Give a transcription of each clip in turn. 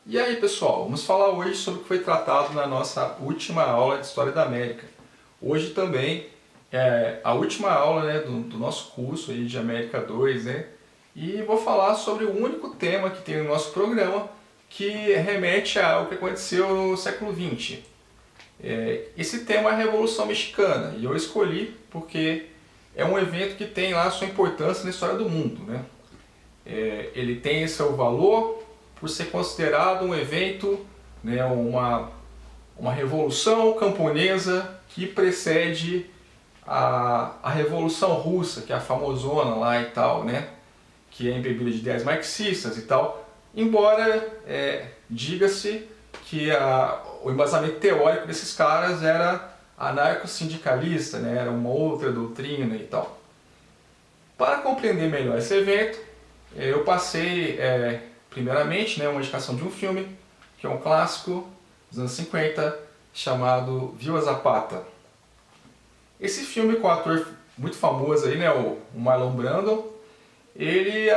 E aí pessoal, vamos falar hoje sobre o que foi tratado na nossa última aula de História da América. Hoje também é a última aula, né, do nosso curso aí de América 2, né? E vou falar sobre o único tema que tem no nosso programa que remete ao que aconteceu no século XX. Esse tema é a Revolução Mexicana e eu escolhi porque é um evento que tem lá sua importância na história do mundo, né? Ele tem seu valor por ser considerado um evento, né, uma revolução camponesa que precede a Revolução Russa, que é a famosona lá e tal, né, que é embebida de ideias marxistas e tal, embora diga-se que o embasamento teórico desses caras era anarco-sindicalista, né, era uma outra doutrina e tal. Para compreender melhor esse evento, eu passei, primeiramente, né, uma indicação de um filme, que é um clássico dos anos 50, chamado Viva Zapata. Esse filme com um ator muito famoso aí, né, o Marlon Brando, ele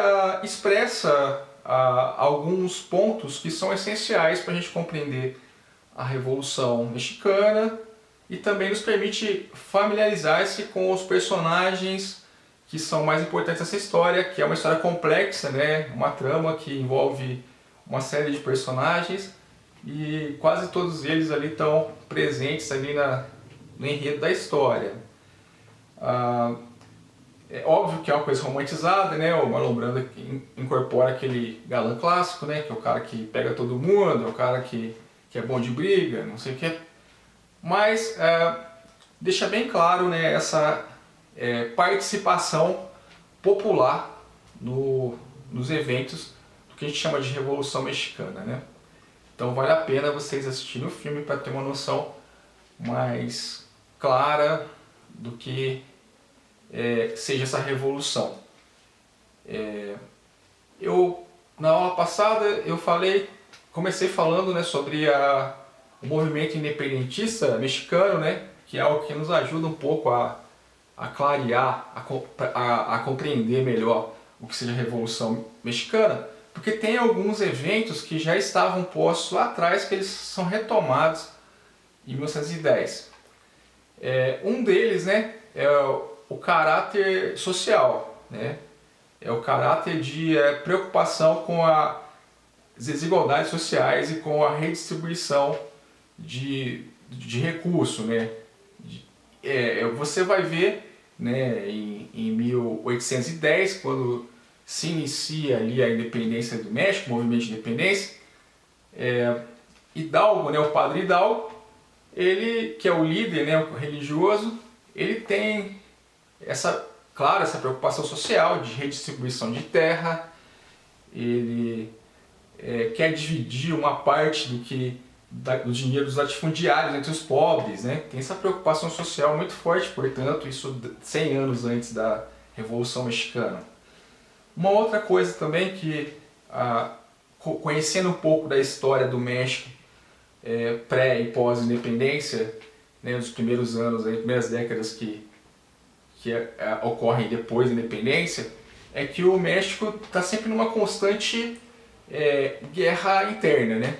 expressa alguns pontos que são essenciais para a gente compreender a Revolução Mexicana e também nos permite familiarizar-se com os personagens que são mais importantes nessa história, que é uma história complexa, né? Uma trama que envolve uma série de personagens e quase todos eles ali estão presentes ali no enredo da história. É óbvio que é uma coisa romantizada, né? O Marlon Brando incorpora aquele galã clássico, né? Que é o cara que pega todo mundo, é o cara que é bom de briga, não sei o que. Mas deixa bem claro, né, essa participação popular nos eventos do que a gente chama de Revolução Mexicana, né? Então vale a pena vocês assistirem o filme para ter uma noção mais clara do que seja essa revolução. Na aula passada eu comecei falando, né, sobre o movimento independentista mexicano, né, que é algo que nos ajuda um pouco a clarear, a compreender melhor o que seja a Revolução Mexicana, porque tem alguns eventos que já estavam postos lá atrás que eles são retomados em 1910. Um deles, né, é o caráter social, né, é o caráter de preocupação com as desigualdades sociais e com a redistribuição de recursos, né. Você vai ver, né, em 1810, quando se inicia ali a independência do México, o movimento de independência, Hidalgo, né, o padre Hidalgo, ele, que é o líder, né, o religioso, ele tem essa preocupação social de redistribuição de terra, ele quer dividir uma parte do dinheiro dos latifundiários entre os pobres, né? Tem essa preocupação social muito forte, portanto, isso 100 anos antes da Revolução Mexicana. Uma outra coisa também que, conhecendo um pouco da história do México pré e pós-independência, né, dos primeiros anos, as primeiras décadas que ocorrem depois da independência, é que o México está sempre numa constante guerra interna, né?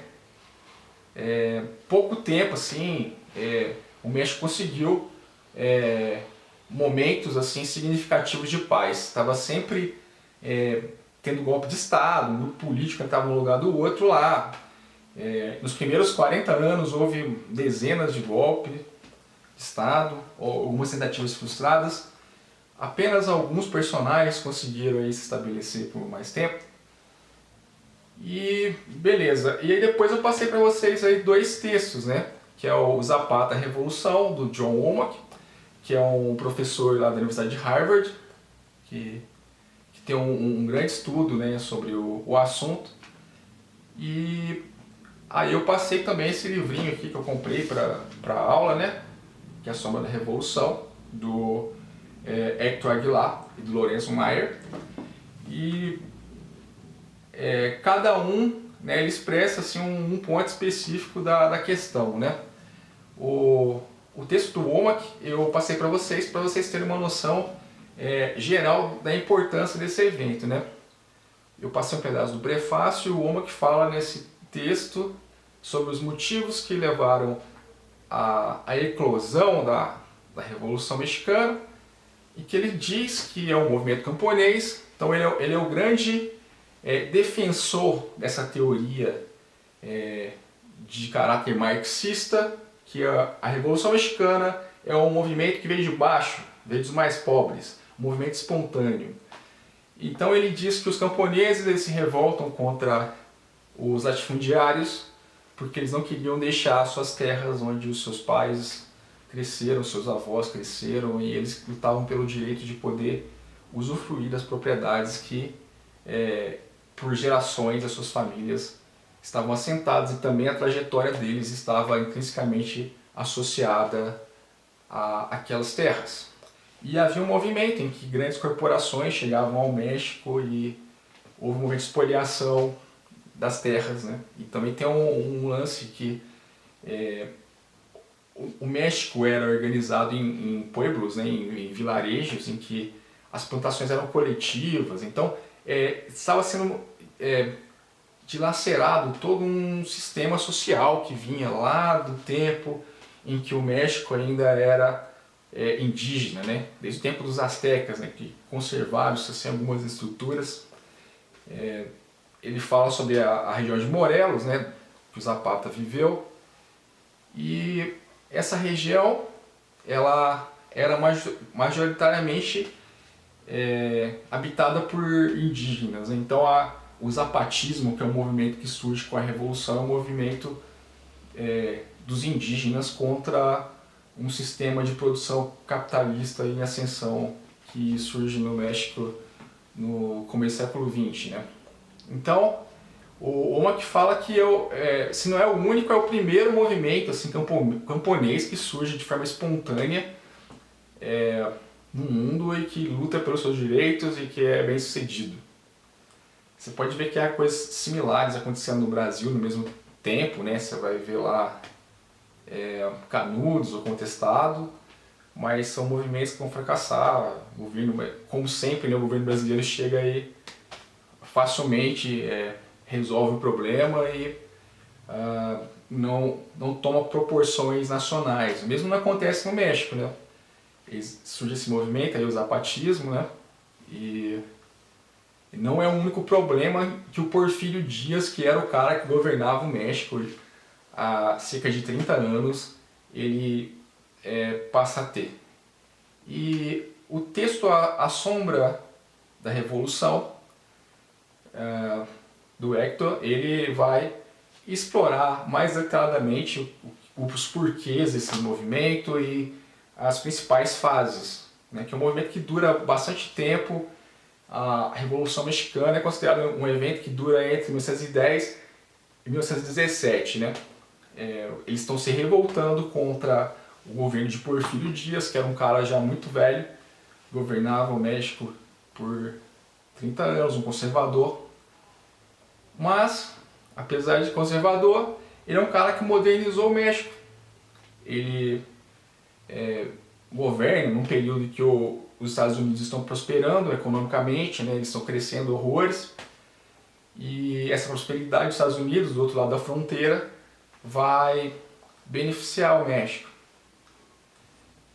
Pouco tempo assim, o México conseguiu momentos assim significativos de paz. Estava sempre tendo golpe de Estado, um grupo político entrava no lugar do outro lá. Nos primeiros 40 anos houve dezenas de golpes de Estado, algumas tentativas frustradas. Apenas alguns personagens conseguiram aí se estabelecer por mais tempo. E beleza, e aí depois eu passei para vocês aí dois textos, né? Que é o Zapata, a Revolução, do John Womack, que é um professor lá da Universidade de Harvard, que tem um grande estudo, né, sobre o assunto. E aí eu passei também esse livrinho aqui que eu comprei para a aula, né? Que é a Sombra da Revolução, do Hector Aguilar e do Lourenço Mayer. E cada um, né, ele expressa assim, um ponto específico da questão, né? O texto do Womack eu passei para vocês terem uma noção geral da importância desse evento, né? Eu passei um pedaço do prefácio e o Womack fala nesse texto sobre os motivos que levaram à eclosão da Revolução Mexicana, e que ele diz que é um movimento camponês. Então ele é o grande defensor dessa teoria de caráter marxista, que a Revolução Mexicana é um movimento que veio de baixo, veio dos mais pobres, um movimento espontâneo. Então ele diz que os camponeses eles se revoltam contra os latifundiários porque eles não queriam deixar suas terras onde os seus pais cresceram, seus avós cresceram, e eles lutavam pelo direito de poder usufruir das propriedades que por gerações as suas famílias estavam assentadas, e também a trajetória deles estava intrinsecamente associada àquelas terras. E havia um movimento em que grandes corporações chegavam ao México e houve um movimento de espoliação das terras, né? E também tem um lance que o México era organizado em pueblos, né? em vilarejos, em que as plantações eram coletivas. Então estava sendo dilacerado todo um sistema social que vinha lá do tempo em que o México ainda era indígena, né? Desde o tempo dos astecas, né? Que conservaram-se assim, algumas estruturas. Ele fala sobre a região de Morelos, né? Que o Zapata viveu, e essa região ela era majoritariamente habitada por indígenas. Então o zapatismo, que é um movimento que surge com a Revolução, é um movimento dos indígenas contra um sistema de produção capitalista em ascensão que surge no México no começo do século XX, né? Então, o Omar que fala que se não é o único, é o primeiro movimento assim, camponês que surge de forma espontânea no mundo e que luta pelos seus direitos e que é bem sucedido. Você pode ver que há coisas similares acontecendo no Brasil no mesmo tempo, né? Você vai ver lá Canudos ou Contestado, mas são movimentos que vão fracassar. O governo, como sempre, né, o governo brasileiro chega aí facilmente, resolve o problema e não toma proporções nacionais. O mesmo não acontece no México, né? Surge esse movimento, aí, o zapatismo, né? E não é o único problema que o Porfírio Dias, que era o cara que governava o México há cerca de 30 anos, ele passa a ter. E o texto A Sombra da Revolução, do Hector, ele vai explorar mais detalhadamente os porquês desse movimento e as principais fases, né? Que é um movimento que dura bastante tempo. A Revolução Mexicana é considerada um evento que dura entre 1910 e 1917, né? Eles estão se revoltando contra o governo de Porfírio Dias, que era um cara já muito velho, governava o México por 30 anos, um conservador. Mas, apesar de conservador, ele é um cara que modernizou o México. Ele governa num período em que os Estados Unidos estão prosperando economicamente, né? Eles estão crescendo horrores. E essa prosperidade dos Estados Unidos, do outro lado da fronteira, vai beneficiar o México.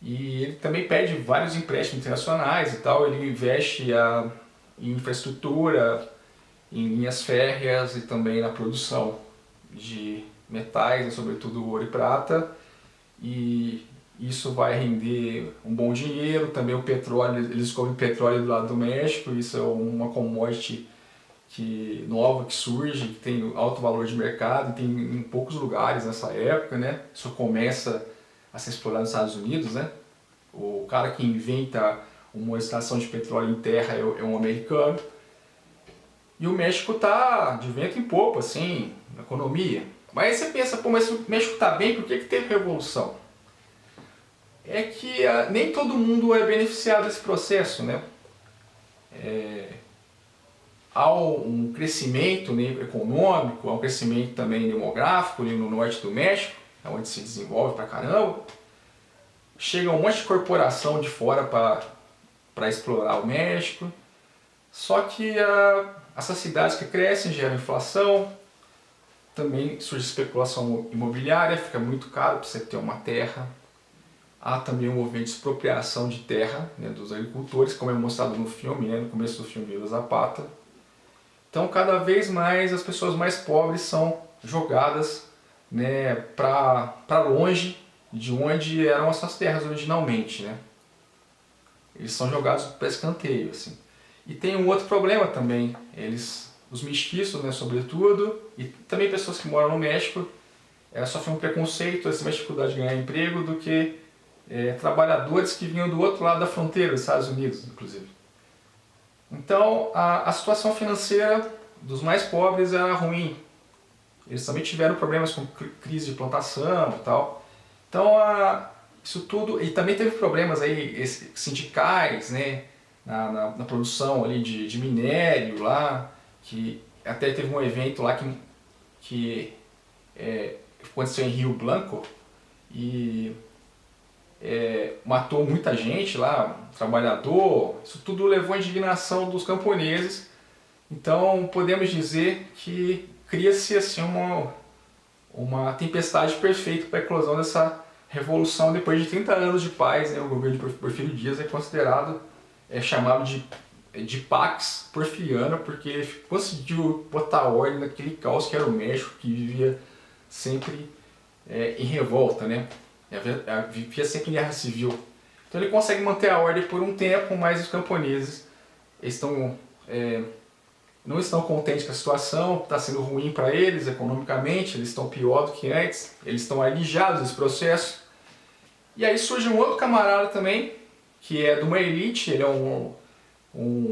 E ele também pede vários empréstimos internacionais e tal. Ele investe em infraestrutura, em linhas férreas e também na produção de metais, né, sobretudo ouro e prata, e isso vai render um bom dinheiro. Também o petróleo, eles descobrem petróleo do lado do México, isso é uma commodity nova que surge, que tem alto valor de mercado, e tem em poucos lugares nessa época, né? Isso começa a ser explorado nos Estados Unidos, né? O cara que inventa uma extração de petróleo em terra é um americano. E o México está de vento em popa, assim, na economia. Mas aí você pensa, pô, mas o México está bem, por que teve revolução? É que nem todo mundo é beneficiado desse processo, né? Há um crescimento, né, econômico, há um crescimento também demográfico ali no norte do México, onde se desenvolve pra caramba. Chega um monte de corporação de fora para explorar o México. Só que essas cidades que crescem geram inflação, Também surge especulação imobiliária, fica muito caro para você ter uma terra. Há também um movimento de expropriação de terra, né, dos agricultores, como é mostrado no filme, né, no começo do filme Vila Zapata. Então, cada vez mais as pessoas mais pobres são jogadas, né, para longe de onde eram as suas terras originalmente, né? Eles são jogados para escanteio, assim. E tem um outro problema também, os mestiços, né, sobretudo, e também pessoas que moram no México, sofrem um preconceito, essa mais dificuldade de ganhar emprego do que trabalhadores que vinham do outro lado da fronteira, dos Estados Unidos, inclusive. Então, a situação financeira dos mais pobres era ruim. Eles também tiveram problemas com crise de plantação e tal. Então, isso tudo... E também teve problemas aí, sindicais, né, na produção ali de minério lá, que até teve um evento lá que aconteceu em Rio Blanco e matou muita gente lá, trabalhador. Isso tudo levou à indignação dos camponeses. Então podemos dizer que cria-se assim uma tempestade perfeita para a eclosão dessa revolução depois de 30 anos de paz, né? O governo de Porfírio Dias é considerado, chamado de Pax Porfiriana, porque ele conseguiu botar ordem naquele caos que era o México, que vivia sempre em revolta, né? Vivia sempre em guerra civil. Então ele consegue manter a ordem por um tempo, mas os camponeses não estão contentes com a situação, está sendo ruim para eles economicamente, eles estão pior do que antes, eles estão alijados desse processo. E aí surge um outro camarada também, que é de uma elite, ele é um